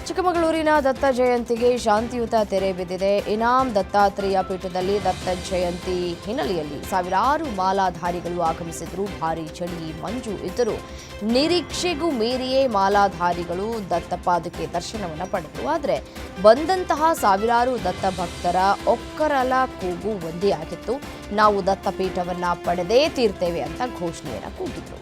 ಚಿಕ್ಕಮಗಳೂರಿನ ದತ್ತ ಜಯಂತಿಗೆ ಶಾಂತಿಯುತ ತೆರೆ ಬಿದ್ದಿದೆ. ಇನಾಂ ದತ್ತಾತ್ರೇಯ ಪೀಠದಲ್ಲಿ ದತ್ತ ಜಯಂತಿ ಹಿನ್ನೆಲೆಯಲ್ಲಿ ಸಾವಿರಾರು ಮಾಲಾಧಾರಿಗಳು ಆಗಮಿಸಿದ್ರು. ಭಾರೀ ಚಳಿ ಮಂಜು ಇದ್ದರೂ ನಿರೀಕ್ಷೆಗೂ ಮೀರಿಯೇ ಮಾಲಾಧಾರಿಗಳು ದತ್ತಪಾದಕ್ಕೆ ದರ್ಶನವನ್ನು ಪಡೆದರು. ಆದರೆ ಬಂದಂತಹ ಸಾವಿರಾರು ದತ್ತ ಭಕ್ತರ ಒಕ್ಕರಲ ಕೂಗು ಒಂದೇ ಆಗಿತ್ತು. ನಾವು ದತ್ತಪೀಠವನ್ನ ಪಡೆದೇ ತೀರ್ತೇವೆ ಅಂತ ಘೋಷಣೆಯನ್ನು ಕೂಗಿದ್ರು.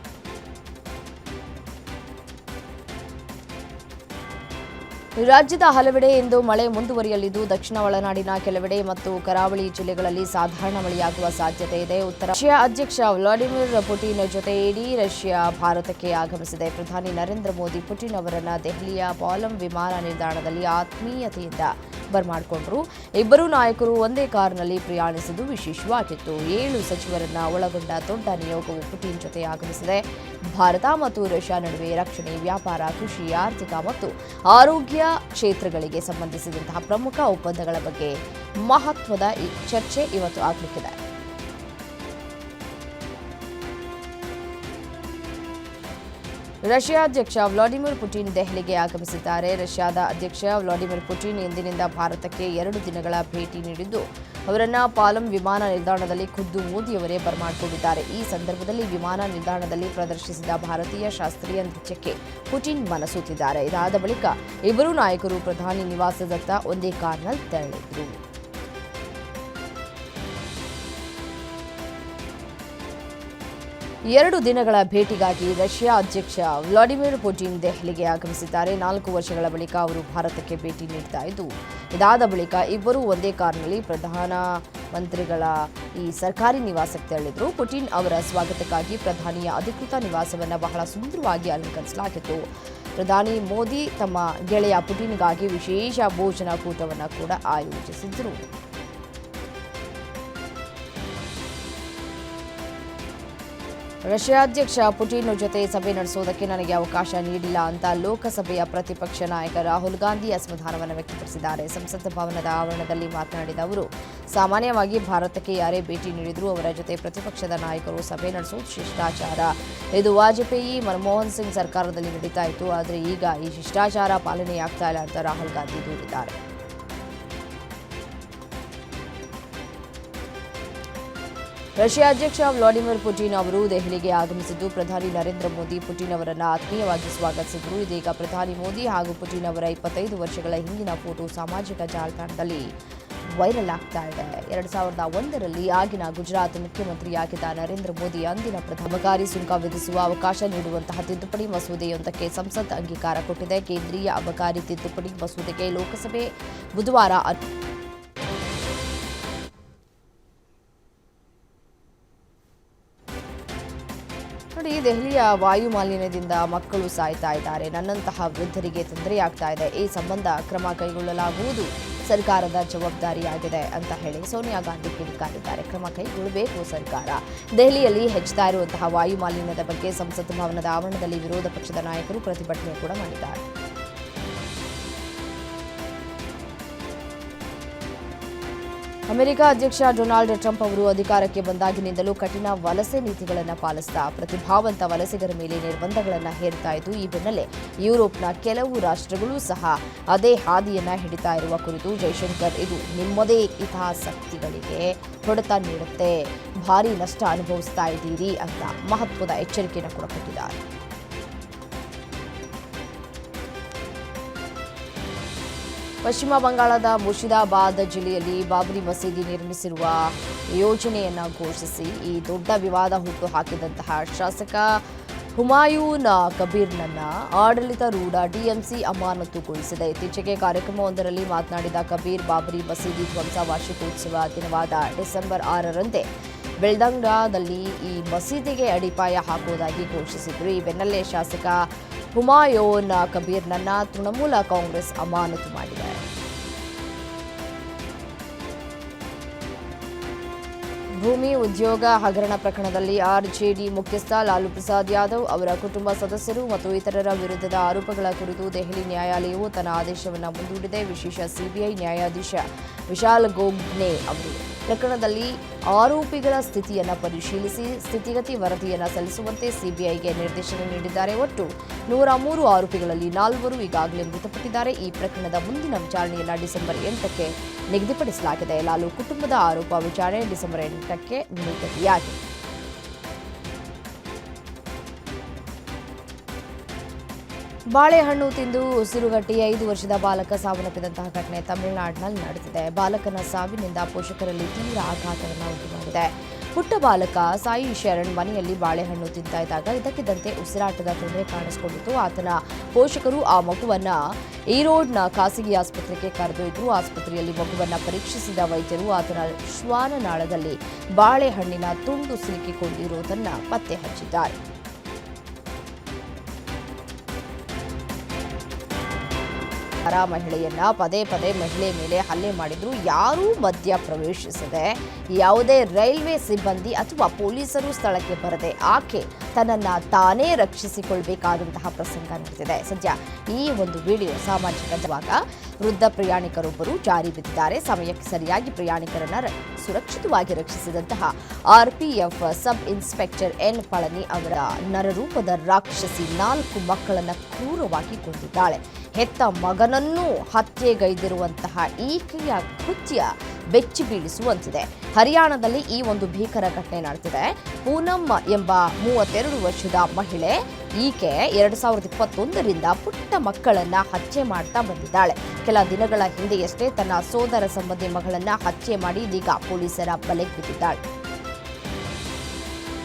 ರಾಜ್ಯದ ಹಲವೆಡೆ ಇಂದು ಮಳೆ ಮುಂದುವರಿಯಲಿದ್ದು ದಕ್ಷಿಣ ಒಳನಾಡಿನ ಕೆಲವೆಡೆ ಮತ್ತು ಕರಾವಳಿ ಜಿಲ್ಲೆಗಳಲ್ಲಿ ಸಾಧಾರಣ ಮಳೆಯಾಗುವ ಸಾಧ್ಯತೆ ಇದೆ. ಉತ್ತರ ರಷ್ಯಾ ಅಧ್ಯಕ್ಷ ವ್ಲಾಡಿಮಿರ್ ಪುಟಿನ್ ಜೊತೆ ಇಡೀ ರಷ್ಯಾ ಭಾರತಕ್ಕೆ ಆಗಮಿಸಿದೆ. ಪ್ರಧಾನಿ ನರೇಂದ್ರ ಮೋದಿ ಪುಟಿನ್ ಅವರನ್ನ ದೆಹಲಿಯ ಪಾಲಂ ವಿಮಾನ ನಿಲ್ದಾಣದಲ್ಲಿ ಆತ್ಮೀಯತೆಯಿಂದ ಬರಮಾಡಿಕೊಂಡರು. ಇಬ್ಬರೂ ನಾಯಕರು ಒಂದೇ ಕಾರಿನಲ್ಲಿ ಪ್ರಯಾಣಿಸಿದ್ದು ವಿಶೇಷವಾಗಿತ್ತು. 7 ಸಚಿವರನ್ನ ಒಳಗೊಂಡ ದೊಡ್ಡ ನಿಯೋಗವು ಪುಟಿನ್ ಜೊತೆ ಆಗಮಿಸಿದೆ. ಭಾರತ ಮತ್ತು ರಷ್ಯಾ ನಡುವೆ ರಕ್ಷಣೆ, ವ್ಯಾಪಾರ, ಕೃಷಿ, ಆರ್ಥಿಕ ಮತ್ತು ಆರೋಗ್ಯ ಕ್ಷೇತ್ರಗಳಿಗೆ ಸಂಬಂಧಿಸಿದಂತಹ ಪ್ರಮುಖ ಒಪ್ಪಂದಗಳ ಬಗ್ಗೆ ಮಹತ್ವದ ಚರ್ಚೆ ಇವತ್ತು ಆಗಲಿದೆ. ರಷ್ಯಾ ಅಧ್ಯಕ್ಷ ವ್ಲಾಡಿಮಿರ್ ಪುಟಿನ್ ದೆಹಲಿಗೆ ಆಗಮಿಸಿದ್ದಾರೆ. ರಷ್ಯಾದ ಅಧ್ಯಕ್ಷ ವ್ಲಾಡಿಮಿರ್ ಪುಟಿನ್ ಇಂದಿನಿಂದ ಭಾರತಕ್ಕೆ 2 ದಿನಗಳ ಭೇಟಿ ನೀಡಿದ್ದು ಅವರನ್ನ ಪಾಲಂ ವಿಮಾನ ನಿಲ್ದಾಣದಲ್ಲಿ ಖುದ್ದು ಮೋದಿಯವರೇ ಬರಮಾಡಿಕೊಂಡಿದ್ದಾರೆ. ಈ ಸಂದರ್ಭದಲ್ಲಿ ವಿಮಾನ ನಿಲ್ದಾಣದಲ್ಲಿ ಪ್ರದರ್ಶಿಸಿದ ಭಾರತೀಯ ಶಾಸ್ತ್ರೀಯ ನೃತ್ಯಕ್ಕೆ ಪುಟಿನ್ ಮನಸೂತಿದ್ದಾರೆ. ಇದಾದ ಬಳಿಕ ಇಬ್ಬರೂ ನಾಯಕರು ಪ್ರಧಾನಿ ನಿವಾಸದತ್ತ ಒಂದೇ ಕಾರ್ನಲ್ಲಿ ತೆರಳಿದರು. ಎರಡು ದಿನಗಳ ಭೇಟಿಗಾಗಿ ರಷ್ಯಾ ಅಧ್ಯಕ್ಷ ವ್ಲಾಡಿಮಿರ್ ಪುಟಿನ್ ದೆಹಲಿಗೆ ಆಗಮಿಸಿದ್ದಾರೆ. 4 ವರ್ಷಗಳ ಬಳಿಕ ಅವರು ಭಾರತಕ್ಕೆ ಭೇಟಿ ನೀಡ್ತಾ ಇದ್ದು, ಇದಾದ ಬಳಿಕ ಇಬ್ಬರೂ ಒಂದೇ ಕಾರ್ನಲ್ಲಿ ಪ್ರಧಾನಮಂತ್ರಿಗಳ ಈ ಸರ್ಕಾರಿ ನಿವಾಸಕ್ಕೆ ತೆರಳಿದರು. ಪುಟಿನ್ ಅವರ ಸ್ವಾಗತಕ್ಕಾಗಿ ಪ್ರಧಾನಿಯ ಅಧಿಕೃತ ನಿವಾಸವನ್ನು ಬಹಳ ಸುಂದರವಾಗಿ ಅಲಂಕರಿಸಲಾಗಿತ್ತು. ಪ್ರಧಾನಿ ಮೋದಿ ತಮ್ಮ ಗೆಳೆಯ ಪುಟಿನ್ಗಾಗಿ ವಿಶೇಷ ಭೋಜನ ಕೂಟವನ್ನು ಕೂಡ ಆಯೋಜಿಸಿದರು. ರಷ್ಯಾ ಅಧ್ಯಕ್ಷ ಪುಟಿನ್ ಜೊತೆ ಸಭೆ ನಡೆಸುವುದಕ್ಕೆ ನನಗೆ ಅವಕಾಶ ನೀಡಿಲ್ಲ ಅಂತ ಲೋಕಸಭೆಯ ಪ್ರತಿಪಕ್ಷ ನಾಯಕ ರಾಹುಲ್ ಗಾಂಧಿ ಅಸಮಾಧಾನವನ್ನು ವ್ಯಕ್ತಪಡಿಸಿದ್ದಾರೆ. ಸಂಸತ್ ಭವನದ ಆವರಣದಲ್ಲಿ ಮಾತನಾಡಿದ ಅವರು, ಸಾಮಾನ್ಯವಾಗಿ ಭಾರತಕ್ಕೆ ಯಾರೇ ಭೇಟಿ ನೀಡಿದರೂ ಅವರ ಜೊತೆ ಪ್ರತಿಪಕ್ಷದ ನಾಯಕರು ಸಭೆ ನಡೆಸುವುದು ಶಿಷ್ಟಾಚಾರ. ಇದು ವಾಜಪೇಯಿ, ಮನಮೋಹನ್ ಸಿಂಗ್ ಸರ್ಕಾರದಲ್ಲಿ ನಡೀತಾ ಇತ್ತು. ಆದರೆ ಈಗ ಈ ಶಿಷ್ಟಾಚಾರ ಪಾಲನೆಯಾಗ್ತಾ ಇಲ್ಲ ಅಂತ ರಾಹುಲ್ ಗಾಂಧಿ ದೂರಿದ್ದಾರೆ. ರಷ್ಯಾ ಅಧ್ಯಕ್ಷ ವ್ಲಾಡಿಮಿರ್ ಪುಟಿನ್ ಅವರು ದೆಹಲಿಗೆ ಆಗಮಿಸಿದ್ದು ಪ್ರಧಾನಿ ನರೇಂದ್ರ ಮೋದಿ ಪುಟಿನ್ ಅವರನ್ನು ಆತ್ಮೀಯವಾಗಿ ಸ್ವಾಗತಿಸಿದರು. ಇದೀಗ ಪ್ರಧಾನಿ ಮೋದಿ ಹಾಗೂ ಪುಟಿನ್ ಅವರ 25 ವರ್ಷಗಳ ಹಿಂದಿನ ಫೋಟೋ ಸಾಮಾಜಿಕ ಜಾಲತಾಣದಲ್ಲಿ ವೈರಲ್ ಆಗ್ತಾ ಇದೆ. 2001ರಲ್ಲಿ ಆಗಿನ ಗುಜರಾತ್ ಮುಖ್ಯಮಂತ್ರಿಯಾಗಿದ್ದ ನರೇಂದ್ರ ಮೋದಿ ಅಂದಿನ ಅಬಕಾರಿ ಸುಂಕ ವಿಧಿಸುವ ಅವಕಾಶ ನೀಡುವಂತಹ ತಿದ್ದುಪಡಿ ಮಸೂದೆಯೊಂದಕ್ಕೆ ಸಂಸತ್ ಅಂಗೀಕಾರ ಕೊಟ್ಟಿದೆ. ಕೇಂದ್ರೀಯ ಅಬಕಾರಿ ತಿದ್ದುಪಡಿ ಮಸೂದೆಗೆ ಲೋಕಸಭೆ ಬುಧವಾರ ನೋಡಿ, ದೆಹಲಿಯ ವಾಯು ಮಾಲಿನ್ಯದಿಂದ ಮಕ್ಕಳು ಸಾಯ್ತಾ ಇದ್ದಾರೆ. ನನ್ನಂತಹ ವೃದ್ಧರಿಗೆ ತೊಂದರೆಯಾಗ್ತಾ ಇದೆ. ಈ ಸಂಬಂಧ ಕ್ರಮ ಕೈಗೊಳ್ಳಲಾಗುವುದು ಸರ್ಕಾರದ ಜವಾಬ್ದಾರಿಯಾಗಿದೆ ಅಂತ ಹೇಳಿ ಸೋನಿಯಾ ಗಾಂಧಿ ಕಿಡಿಕಾರಿದ್ದಾರೆ. ಕ್ರಮ ಕೈಗೊಳ್ಳಬೇಕು ಸರ್ಕಾರ. ದೆಹಲಿಯಲ್ಲಿ ಹೆಚ್ಚುತ್ತಾ ಇರುವಂತಹ ವಾಯು ಮಾಲಿನ್ಯದ ಬಗ್ಗೆ ಸಂಸತ್ ಭವನದ ಆವರಣದಲ್ಲಿ ವಿರೋಧ ಪಕ್ಷದ ನಾಯಕರು ಪ್ರತಿಭಟನೆ ಕೂಡ ಮಾಡಿದ್ದಾರೆ. ಅಮೆರಿಕ ಅಧ್ಯಕ್ಷ ಡೊನಾಲ್ಡ್ ಟ್ರಂಪ್ ಅವರು ಅಧಿಕಾರಕ್ಕೆ ಬಂದಾಗಿನಿಂದಲೂ ಕಠಿಣ ವಲಸೆ ನೀತಿಗಳನ್ನು ಪಾಲಿಸ್ತಾ ಪ್ರತಿಭಾವಂತ ವಲಸಿಗರ ಮೇಲೆ ನಿರ್ಬಂಧಗಳನ್ನು ಹೇರ್ತಾ ಇದ್ದು, ಈ ಬೆನ್ನಲ್ಲೇ ಯುರೋಪ್ನ ಕೆಲವು ರಾಷ್ಟ್ರಗಳು ಸಹ ಅದೇ ಹಾದಿಯನ್ನ ಹಿಡಿತಾ ಇರುವ ಕುರಿತು ಜೈಶಂಕರ್, ಇದು ನಿಮ್ಮದೇ ಹಿತಾಸಕ್ತಿಗಳಿಗೆ ಹೊಡೆತ ನೀಡುತ್ತೆ, ಭಾರೀ ನಷ್ಟ ಅನುಭವಿಸ್ತಾ ಇದ್ದೀರಿ ಅಂತ ಮಹತ್ವದ ಎಚ್ಚರಿಕೆಯನ್ನು ಕೂಡ ಕೊಟ್ಟಿದ್ದಾರೆ. ಪಶ್ಚಿಮ ಬಂಗಾಳದ ಮುರ್ಷಿದಾಬಾದ್ ಜಿಲ್ಲೆಯಲ್ಲಿ ಬಾಬರಿ ಮಸೀದಿ ನಿರ್ಮಿಸಿರುವ ಯೋಜನೆಯನ್ನು ಘೋಷಿಸಿ ಈ ದೊಡ್ಡ ವಿವಾದ ಹುಟ್ಟು ಹಾಕಿದಂತಹ ಶಾಸಕ ಹುಮಾಯೂನ್ ಕಬೀರ್ನನ್ನ ಆಡಳಿತಾರೂಢ ಟಿಎಂಸಿ ಅಮಾನತುಗೊಳಿಸಿದೆ. ಇತ್ತೀಚೆಗೆ ಕಾರ್ಯಕ್ರಮವೊಂದರಲ್ಲಿ ಮಾತನಾಡಿದ ಕಬೀರ್, ಬಾಬರಿ ಮಸೀದಿ ಧ್ವಂಸ ವಾರ್ಷಿಕೋತ್ಸವ ದಿನವಾದ ಡಿಸೆಂಬರ್ 6ರಂದೇ ಬೆಳ್ದಂಗಾದಲ್ಲಿ ಈ ಮಸೀದಿಗೆ ಅಡಿಪಾಯ ಹಾಕುವುದಾಗಿ ಘೋಷಿಸಿದರು. ಈ ಬೆನ್ನಲ್ಲೇ ಶಾಸಕ ಹುಮಾಯೂನ್ ಕಬೀರ್ನನ್ನ ತೃಣಮೂಲ ಕಾಂಗ್ರೆಸ್ ಅಮಾನತು ಮಾಡಿದೆ. ಭೂಮಿ ಉದ್ಯೋಗ ಹಗರಣ ಪ್ರಕರಣದಲ್ಲಿ ಆರ್ಜೆಡಿ ಮುಖ್ಯಸ್ಥ ಲಾಲು ಪ್ರಸಾದ್ ಯಾದವ್, ಅವರ ಕುಟುಂಬ ಸದಸ್ಯರು ಮತ್ತು ಇತರರ ವಿರುದ್ಧದ ಆರೋಪಗಳ ಕುರಿತು ದೆಹಲಿ ನ್ಯಾಯಾಲಯವು ತನ್ನ ಆದೇಶವನ್ನು ಮುಂದೂಡಿದೆ. ವಿಶೇಷ ಸಿಬಿಐ ನ್ಯಾಯಾಧೀಶ ವಿಶಾಲ್ ಗೋಗ್ನೆ ಅವರು ಪ್ರಕರಣದಲ್ಲಿ ಆರೋಪಿಗಳ ಸ್ಥಿತಿಯನ್ನು ಪರಿಶೀಲಿಸಿ ಸ್ಥಿತಿಗತಿ ವರದಿಯನ್ನು ಸಲ್ಲಿಸುವಂತೆ ಸಿಬಿಐಗೆ ನಿರ್ದೇಶನ ನೀಡಿದ್ದಾರೆ. ಒಟ್ಟು 103 ಆರೋಪಿಗಳಲ್ಲಿ 4 ಈಗಾಗಲೇ ಮೃತಪಟ್ಟಿದ್ದಾರೆ. ಈ ಪ್ರಕರಣದ ಮುಂದಿನ ವಿಚಾರಣೆಯನ್ನು ಡಿಸೆಂಬರ್ 8ಕ್ಕೆ ನಿಗದಿಪಡಿಸಲಾಗಿದೆ. ಲಾಲು ಕುಟುಂಬದ ಆರೋಪ ವಿಚಾರಣೆ ಡಿಸೆಂಬರ್ 8ಕ್ಕೆ ನಿಗದಿಯಾಗಿದೆ. ಬಾಳೆಹಣ್ಣು ತಿಂದು ಉಸಿರುಗಟ್ಟಿ 5 ವರ್ಷದ ಬಾಲಕ ಸಾವನ್ನಪ್ಪಿದಂತಹ ಘಟನೆ ತಮಿಳುನಾಡಿನಲ್ಲಿ ನಡೆದಿದೆ. ಬಾಲಕನ ಸಾವಿನಿಂದ ಪೋಷಕರಲ್ಲಿ ತೀವ್ರ ಆಘಾತವನ್ನು ಉಂಟುಮಾಡಿದೆ. ಪುಟ್ಟ ಬಾಲಕ ಸಾಯಿ ಶರಣ್ ಮನೆಯಲ್ಲಿ ಬಾಳೆಹಣ್ಣು ತಿಂತಾ ಇದ್ದಾಗ ಇದಕ್ಕಿದ್ದಂತೆ ಉಸಿರಾಟದ ತೊಂದರೆ ಕಾಣಿಸಿಕೊಂಡಿತ್ತು. ಆತನ ಪೋಷಕರು ಆ ಮಗುವನ್ನ ಈರೋಡ್ನ ಖಾಸಗಿ ಆಸ್ಪತ್ರೆಗೆ ಕರೆದೊಯ್ದರು. ಆಸ್ಪತ್ರೆಯಲ್ಲಿ ಮಗುವನ್ನ ಪರೀಕ್ಷಿಸಿದ ವೈದ್ಯರು ಆತನ ಶ್ವಾನನಾಳದಲ್ಲಿ ಬಾಳೆಹಣ್ಣಿನ ತುಂಡು ಸಿಲುಕಿಕೊಂಡಿರುವುದನ್ನು ಪತ್ತೆ ಹಚ್ಚಿದ್ದಾರೆ. ಮಹಿಳೆಯನ್ನ ಪದೇ ಪದೇ ಮಹಿಳೆ ಮೇಲೆ ಹಲ್ಲೆ ಮಾಡಿದ್ರು. ಯಾರೂ ಮಧ್ಯ ಪ್ರವೇಶಿಸದೆ ಯಾವುದೇ ರೈಲ್ವೆ ಸಿಬ್ಬಂದಿ ಅಥವಾ ಪೊಲೀಸರು ಸ್ಥಳಕ್ಕೆ ಬರದೆ ಆಕೆ ತನ್ನನ್ನು ತಾನೇ ರಕ್ಷಿಸಿಕೊಳ್ಳಬೇಕಾದಂತಹ ಪ್ರಸಂಗ ನಡೆದಿದೆ. ಸದ್ಯ ಈ ಒಂದು ವಿಡಿಯೋ ಸಾಮಾಜಿಕ ಜಾಲತಾಣದಾಗ ವೃದ್ಧ ಪ್ರಯಾಣಿಕರೊಬ್ಬರು ಜಾರಿ ಬಿದ್ದಿದ್ದಾರೆ. ಸಮಯಕ್ಕೆ ಸರಿಯಾಗಿ ಪ್ರಯಾಣಿಕರನ್ನ ಸುರಕ್ಷಿತವಾಗಿ ರಕ್ಷಿಸಿದಂತಹ RPF sub inspector N Palani ಅವರ ನರರೂಪದ ರಾಕ್ಷಸಿ 4 ಮಕ್ಕಳನ್ನ ಕ್ರೂರವಾಗಿ ಕೊಂದಿದ್ದಾಳೆ. ಹೆತ್ತ ಮಗನನ್ನೂ ಹತ್ಯೆಗೈದಿರುವಂತಹ ಈಕೆಯ ಕೃತ್ಯ ಬೆಚ್ಚಿ ಬೀಳಿಸುವಂತಿದೆ. ಹರಿಯಾಣದಲ್ಲಿ ಈ ಒಂದು ಭೀಕರ ಘಟನೆ ನಡೆದಿದೆ. ಪೂನಂ ಎಂಬ 32 ವರ್ಷದ ಮಹಿಳೆ ಈಕೆ 2021ರಿಂದ ಪುಟ್ಟ ಮಕ್ಕಳನ್ನ ಹತ್ಯೆ ಮಾಡ್ತಾ ಬಂದಿದ್ದಾಳೆ. ಕೆಲ ದಿನಗಳ ಹಿಂದೆಯಷ್ಟೇ ತನ್ನ ಸೋದರ ಸಂಬಂಧಿ ಮಗಳನ್ನ ಹತ್ಯೆ ಮಾಡಿ ಇದೀಗ ಪೊಲೀಸರ ಬಲೆಗೆ ಬಿದ್ದಿದ್ದಾಳೆ.